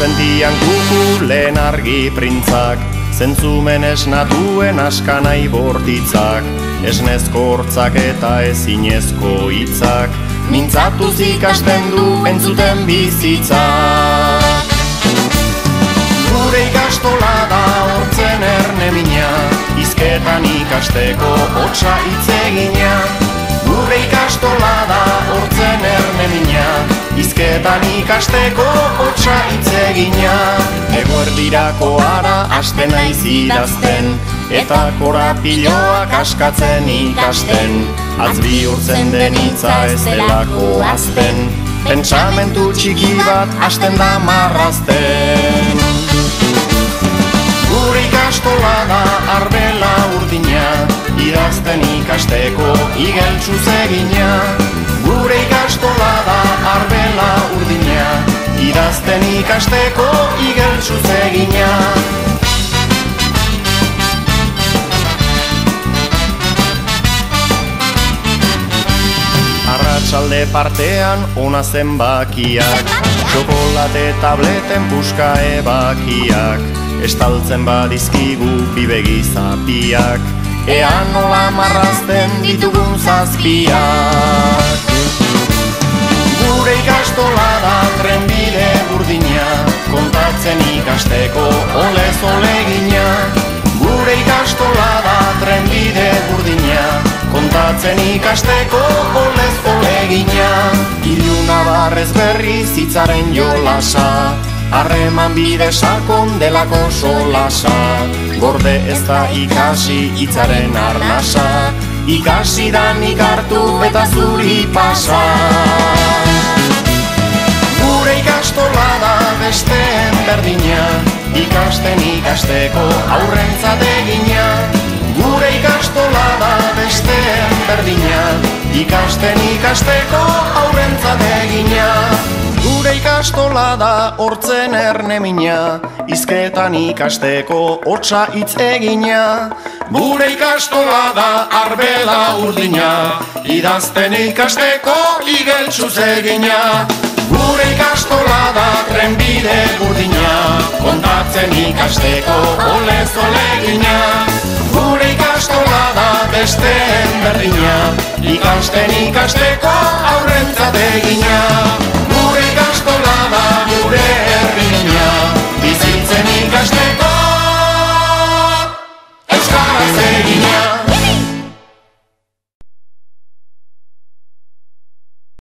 sentian kukulen argi printzak, zentzumen esnatuen askanai bortitzak, esnezko hortzak eta ezinezko hitzak, mintzatuz ikasten du entzuten bizitzak. Gure ikastola da hortzen erne mina, hizketan ikasteko hotsa hitz egina. Gure ikastola da hortzen erne mina, hizketan ikasteko hotsa hitz egina. Eguerdirako ara hasten naiz idazten, eta korapiloak askatzen ikasten. Atz bihurtzen den hitza ez delako azten, pentsamentu txiki bat hasten da marrazten. Gure ikastola da arbela urdina, idazten ikasteko igeltsuz egina. Gure ikastola da arbela urdina, idazten ikasteko igeltsuz egina. Arratsalde partean ona zenbakiak, txokolate tableten puska ebakiak, estaltzen badizkigu bibegi zapiak, ea nola marrazten ditugun zazpiak. Gure ikastola da trenbide burdina, kontatzen ikasteko olez olegina. Gure ikastola da trenbide burdina, kontatzen ikasteko olez olegina. Iluna barrez berriz hitzaren jolasa, harreman bide sakon delako solasa. Gorde ez da ikasi hitzaren arnasa, ikasi dan ikartu eta zuri pasa. Gure ikastola da besteen berdina, ikasten ikasteko aurrentzat egina. Gure ikastola da besteen berdina, ikasten ikasteko aurrentzat egina. Gure ikastola da hortzen erne mina, hizketan ikasteko hotsa hitz egina. Gure ikastola da arbela urdina, idazten ikasteko igeltsuz egina. Gure ikastola da trenbide burdina, kontatzen ikasteko olez olegina. Gure ikastola da besteen berdina, ikasten ikasteko aurre